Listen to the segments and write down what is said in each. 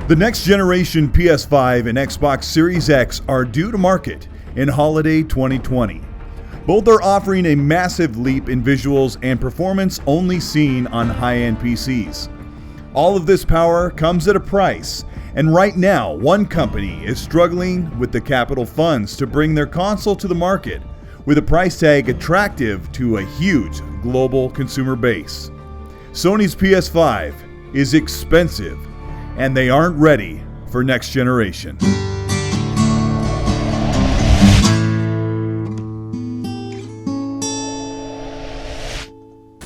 The next generation PS5 and Xbox Series X are due to market in holiday 2020. Both are offering a massive leap in visuals and performance only seen on high-end PCs. All of this power comes at a price, and right now one company is struggling with the capital funds to bring their console to the market with a price tag attractive to a huge global consumer base. Sony's PS5 is expensive, and they aren't ready for next generation.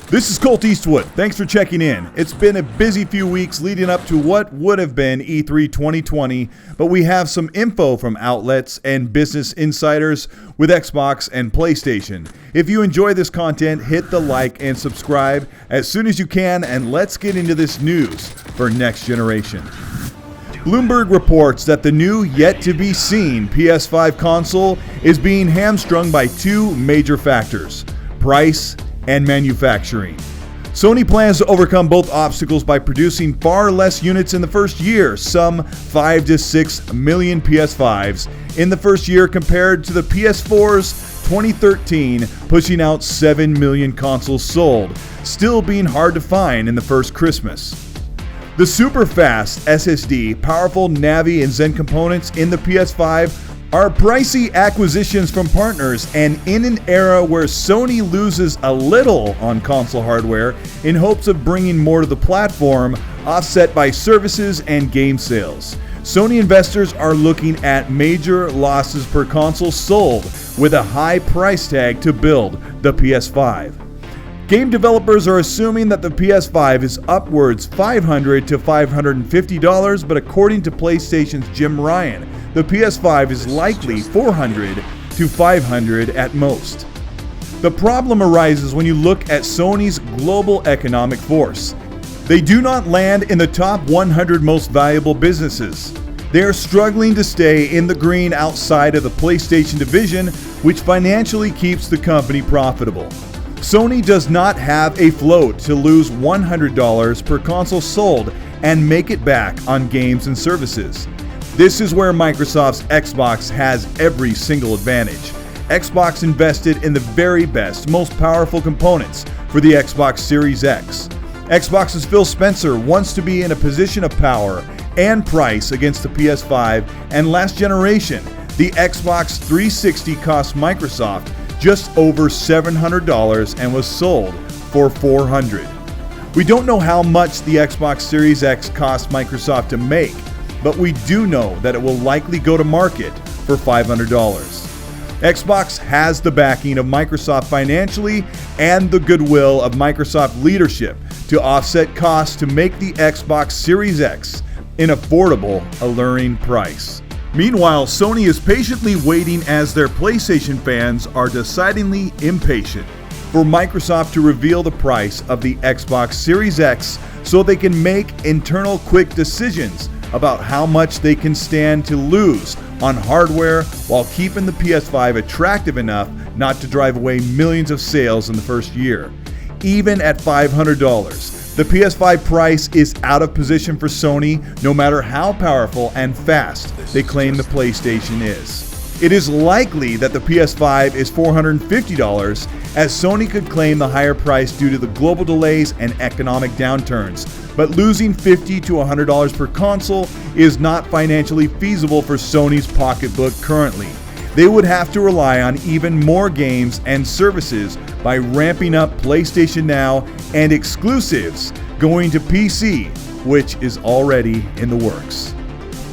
This is Colteastwood. Thanks for checking in. It's been a busy few weeks leading up to what would have been E3 2020, but we have some info from outlets and business insiders with Xbox and PlayStation. If you enjoy this content, hit the like and subscribe as soon as you can, and let's get into this news for next generation. Bloomberg reports that the new, yet-to-be-seen PS5 console is being hamstrung by two major factors: price and manufacturing. Sony plans to overcome both obstacles by producing far less units in the first year, some 5 to 6 million PS5s in the first year compared to the PS4's 2013, pushing out 7 million consoles sold, still being hard to find in the first Christmas. The super fast SSD, powerful Navi and Zen components in the PS5 are pricey acquisitions from partners, and in an era where Sony loses a little on console hardware in hopes of bringing more to the platform, offset by services and game sales. Sony investors are looking at major losses per console sold with a high price tag to build the PS5. Game developers are assuming that the PS5 is upwards $500 to $550, but according to PlayStation's Jim Ryan, the PS5 is likely $400 to $500 at most. The problem arises when you look at Sony's global economic force. They do not land in the top 100 most valuable businesses. They are struggling to stay in the green outside of the PlayStation division, which financially keeps the company profitable. Sony does not have a float to lose $100 per console sold and make it back on games and services. This is where Microsoft's Xbox has every single advantage. Xbox invested in the very best, most powerful components for the Xbox Series X. Xbox's Phil Spencer wants to be in a position of power and price against the PS5, and last generation, the Xbox 360 cost Microsoft just over $700 and was sold for $400. We don't know how much the Xbox Series X cost Microsoft to make, but we do know that it will likely go to market for $500. Xbox has the backing of Microsoft financially and the goodwill of Microsoft leadership to offset costs to make the Xbox Series X an affordable, alluring price. Meanwhile, Sony is patiently waiting as their PlayStation fans are decidedly impatient for Microsoft to reveal the price of the Xbox Series X so they can make internal quick decisions about how much they can stand to lose on hardware while keeping the PS5 attractive enough not to drive away millions of sales in the first year. Even at $500, the PS5 price is out of position for Sony, no matter how powerful and fast they claim the PlayStation is. It is likely that the PS5 is $450, as Sony could claim the higher price due to the global delays and economic downturns, but losing $50 to $100 per console is not financially feasible for Sony's pocketbook currently. They would have to rely on even more games and services by ramping up PlayStation Now and exclusives going to PC, which is already in the works.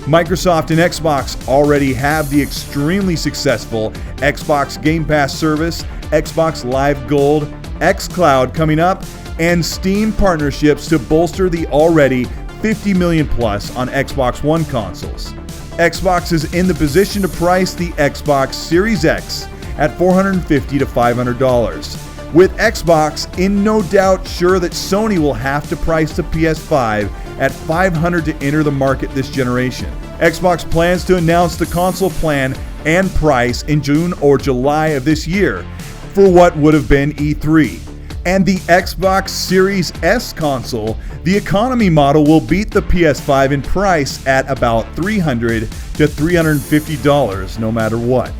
Microsoft and Xbox already have the extremely successful Xbox Game Pass service, Xbox Live Gold, xCloud coming up, and Steam partnerships to bolster the already 50 million plus on Xbox One consoles. Xbox is in the position to price the Xbox Series X at $450 to $500, with Xbox in no doubt sure that Sony will have to price the PS5 at $500 to enter the market this generation. Xbox plans to announce the console plan and price in June or July of this year for what would have been E3. And the Xbox Series S console, the economy model, will beat the PS5 in price at about $300 to $350 no matter what.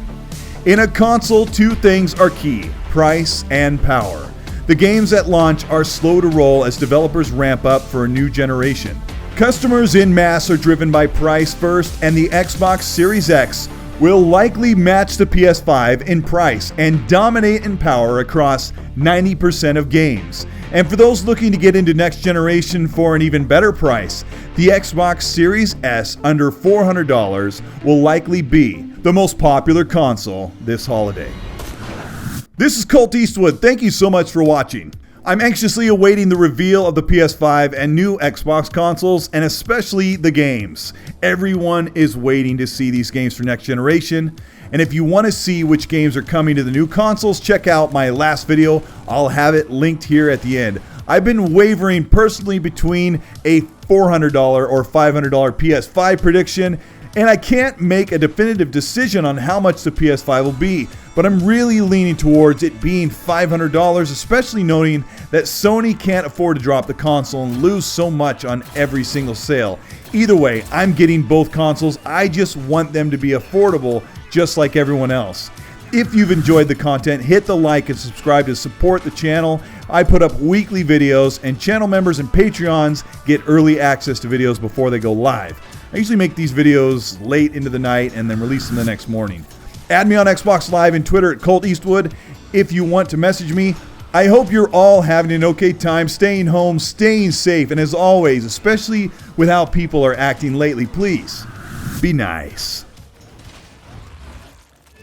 In a console, two things are key: price and power. The games at launch are slow to roll as developers ramp up for a new generation. Customers en masse are driven by price first, and the Xbox Series X will likely match the PS5 in price and dominate in power across 90% of games. And for those looking to get into next generation for an even better price, the Xbox Series S under $400 will likely be the most popular console this holiday. This is Colteastwood. Thank you so much for watching. I'm anxiously awaiting the reveal of the PS5 and new Xbox consoles, and especially the games. Everyone is waiting to see these games for next generation. And if you want to see which games are coming to the new consoles, check out my last video. I'll have it linked here at the end. I've been wavering personally between a $400 or $500 PS5 prediction, and I can't make a definitive decision on how much the PS5 will be, but I'm really leaning towards it being $500, especially noting that Sony can't afford to drop the console and lose so much on every single sale. Either way, I'm getting both consoles. I just want them to be affordable, just like everyone else. If you've enjoyed the content, hit the like and subscribe to support the channel. I put up weekly videos, and channel members and Patreons get early access to videos before they go live. I usually make these videos late into the night and then release them the next morning. Add me on Xbox Live and Twitter at Colteastwood if you want to message me. I hope you're all having an okay time, staying home, staying safe, and as always, especially with how people are acting lately, please be nice.